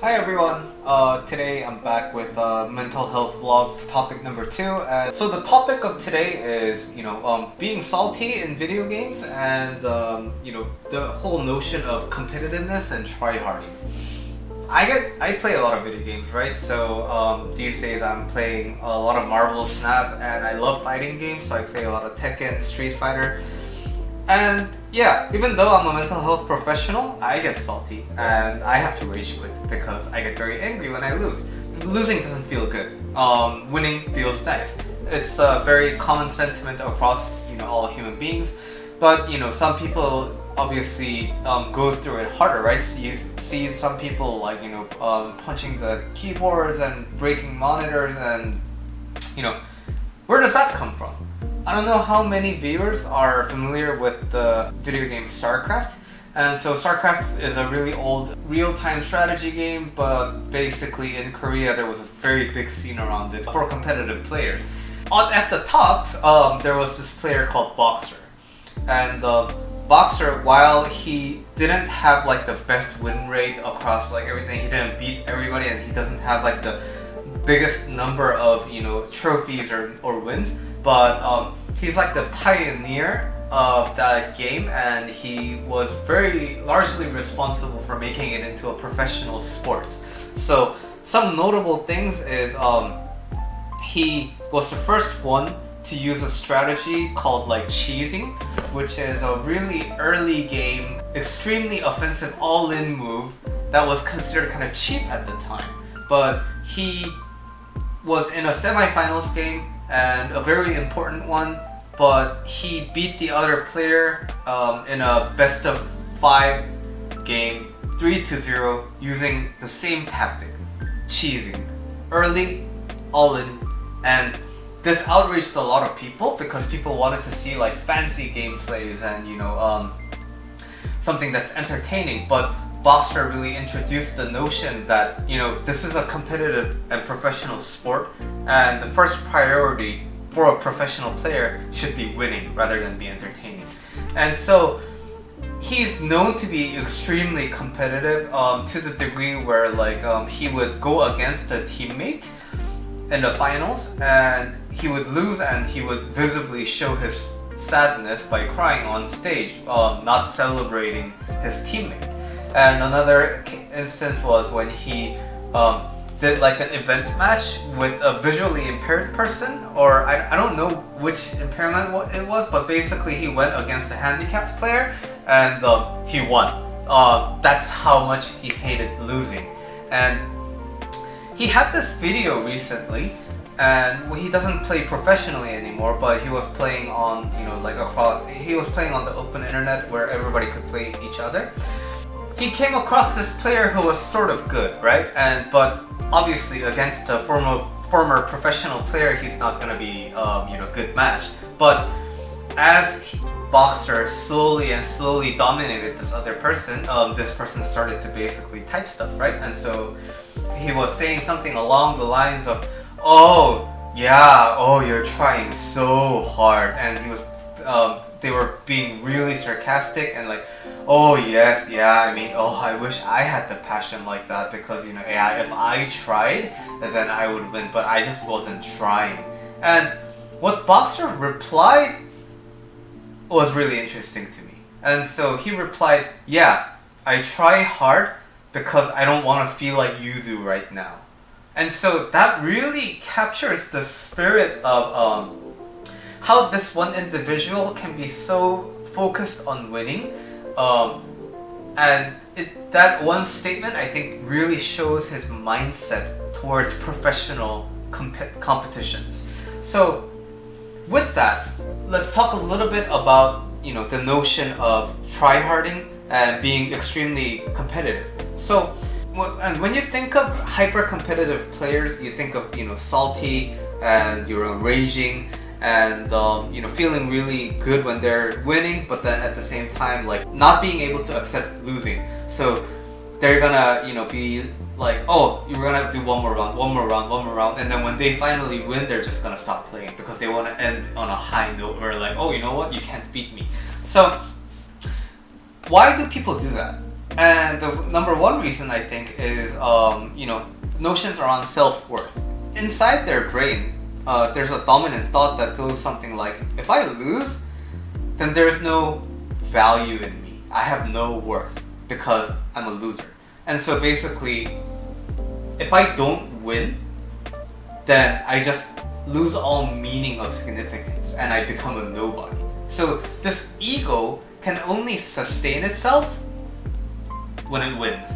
Hi everyone, today I'm back with mental health vlog topic number 2. So the topic of today is, being salty in video games and, the whole notion of competitiveness and tryharding. I play a lot of video games, right? So these days I'm playing a lot of Marvel Snap and I love fighting games, so I play a lot of Tekken, Street Fighter. And yeah, even though I'm a mental health professional, I get salty and I have to rage quit because I get very angry when I lose. Losing doesn't feel good. Winning feels nice. It's a very common sentiment across all human beings, but some people obviously go through it harder, right? So you see some people like punching the keyboards and breaking monitors, and where does that come from? I don't know how many viewers are familiar with the video game StarCraft. And so StarCraft is a really old real-time strategy game, but basically in Korea there was a very big scene around it for competitive players. At the top, there was this player called Boxer. And Boxer, while he didn't have like the best win rate across like everything, he didn't beat everybody, and he doesn't have like the biggest number of trophies or wins, but he's like the pioneer of that game, and he was very largely responsible for making it into a professional sport. So some notable things is he was the first one to use a strategy called like cheesing, which is a really early game, extremely offensive all-in move that was considered kind of cheap at the time. But he was in a semifinals game and a very important one, but he beat the other player in a best of 5 game 3-0 using the same tactic, cheesing, early, all in. And this outraged a lot of people because people wanted to see like fancy gameplays and something that's entertaining. But Boxer really introduced the notion that this is a competitive and professional sport, and the first priority for a professional player should be winning rather than be entertaining. And so he's known to be extremely competitive to the degree where he would go against a teammate in the finals and he would lose, and he would visibly show his sadness by crying on stage, not celebrating his teammate. And another instance was when he did like an event match with a visually impaired person, or I don't know which impairment it was, but basically he went against a handicapped player and he won. That's how much he hated losing. And he had this video recently, and he doesn't play professionally anymore, but he was playing on he was playing on the open internet where everybody could play each other. He came across this player who was sort of good, right? But obviously against a former professional player, he's not gonna be good match. But as Boxer slowly dominated this other person, this person started to basically type stuff, right? And so he was saying something along the lines of, "Oh yeah, oh you're trying so hard," and he was they were being really sarcastic and like, "Oh yes, yeah, I mean, oh I wish I had the passion like that, because yeah, if I tried, then I would win, but I just wasn't trying." And what Boxer replied was really interesting to me. And so he replied, "Yeah, I try hard because I don't want to feel like you do right now." And so that really captures the spirit of how this one individual can be so focused on winning. And that one statement, I think, really shows his mindset towards professional competitions. So with that, let's talk a little bit about the notion of tryharding and being extremely competitive. So and when you think of hyper-competitive players, you think of salty and raging and feeling really good when they're winning, but then at the same time like not being able to accept losing. So they're gonna be like, "Oh, you're gonna do one more round," and then when they finally win, they're just gonna stop playing because they want to end on a high note where like, "Oh, you know what, you can't beat me." So why do people do that? And the number one reason I think is, notions around self-worth. Inside their brain, there's a dominant thought that goes something like, if I lose, then there's no value in me. I have no worth because I'm a loser. And so basically, if I don't win, then I just lose all meaning of significance and I become a nobody. So this ego can only sustain itself when it wins.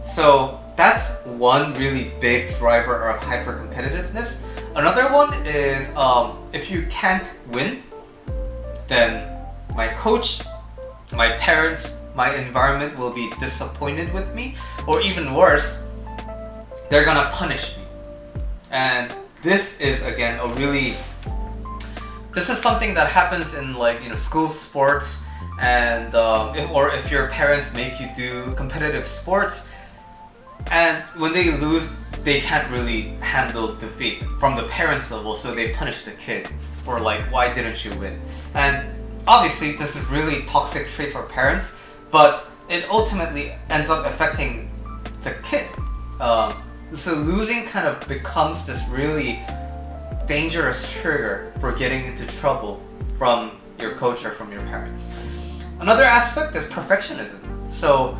So that's one really big driver of hypercompetitiveness. Another one is if you can't win, then my coach, my parents, my environment will be disappointed with me, or even worse, they're gonna punish me. And this is again this is something that happens in school sports, and if your parents make you do competitive sports, and when they lose, they can't really handle defeat from the parents level, so they punish the kids for why didn't you win? And obviously this is really toxic trait for parents, but it ultimately ends up affecting the kid. So losing kind of becomes this really dangerous trigger for getting into trouble from your coach or from your parents. Another aspect is perfectionism. So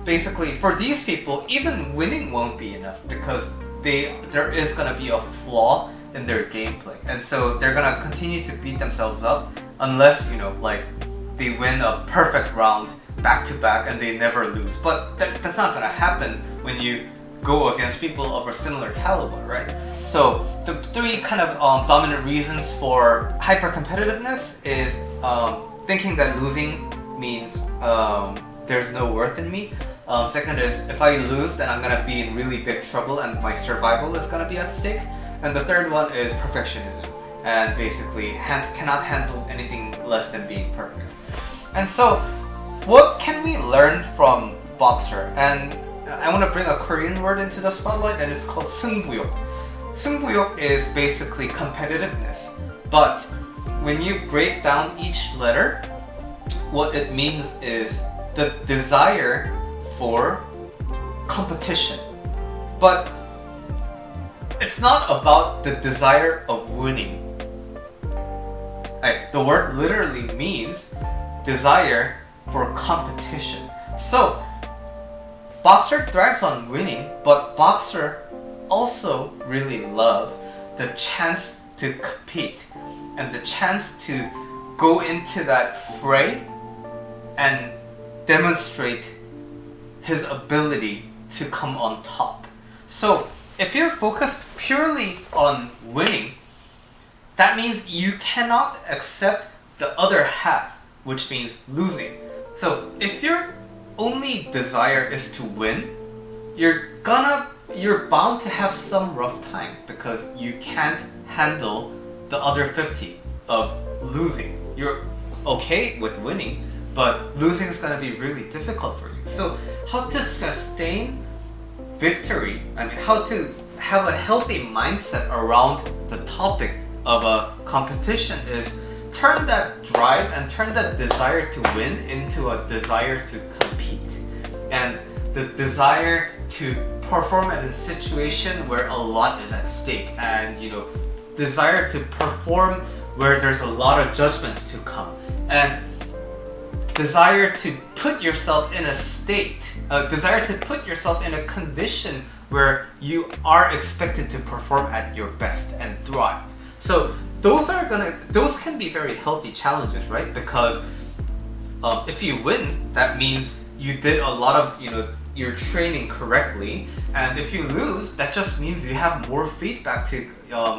basically for these people, even winning won't be enough because there is going to be a flaw in their gameplay. And so they're going to continue to beat themselves up unless, they win a perfect round back to back and they never lose. But that's not going to happen when you go against people of a similar caliber, right? So the three kind of dominant reasons for hypercompetitiveness is thinking that losing means there's no worth in me. Second is, if I lose, then I'm gonna be in really big trouble and my survival is gonna be at stake. And the third one is perfectionism, and basically cannot handle anything less than being perfect. And so what can we learn from Boxer? And I want to bring a Korean word into the spotlight, and it's called 승부욕. 승부욕 is basically competitiveness, but when you break down each letter, what it means is the desire for competition. But it's not about the desire of winning. The word literally means desire for competition. So Boxer thrives on winning, but Boxer also really loves the chance to compete and the chance to go into that fray and demonstrate his ability to come on top. So if you're focused purely on winning, that means you cannot accept the other half, which means losing. So if your only desire is to win, you're bound to have some rough time because you can't handle the other 50 of losing. You're okay with winning, but losing is going to be really difficult for you. So how to sustain victory, how to have a healthy mindset around the topic of a competition is turn that drive and turn that desire to win into a desire to compete, and the desire to perform in a situation where a lot is at stake, and desire to perform where there's a lot of judgments to come, and desire to put yourself in a state, desire to put yourself in a condition where you are expected to perform at your best and thrive. So those can be very healthy challenges, right? Because if you win, that means you did a lot of your training correctly, and if you lose, that just means you have more feedback to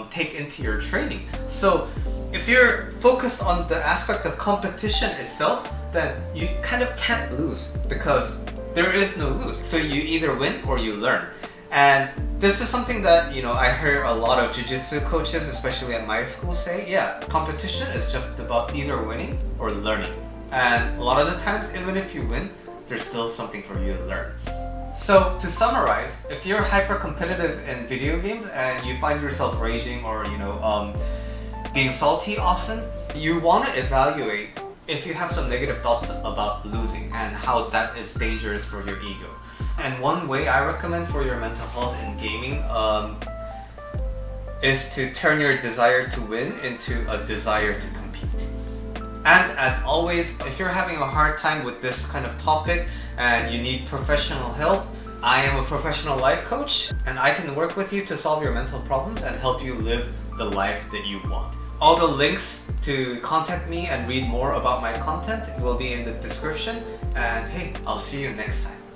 take into your training. So if you're focused on the aspect of competition itself, then you kind of can't lose because there is no lose. So you either win or you learn. And this is something that I hear a lot of jiu-jitsu coaches, especially at my school, say, yeah, competition is just about either winning or learning. And a lot of the times, even if you win, there's still something for you to learn. So to summarize, if you're hyper competitive in video games and you find yourself raging or being salty often, you want to evaluate if you have some negative thoughts about losing and how that is dangerous for your ego. And one way I recommend for your mental health in gaming is to turn your desire to win into a desire to compete. And as always, if you're having a hard time with this kind of topic and you need professional help, I am a professional life coach and I can work with you to solve your mental problems and help you live the life that you want. All the links to contact me and read more about my content will be in the description. And hey, I'll see you next time.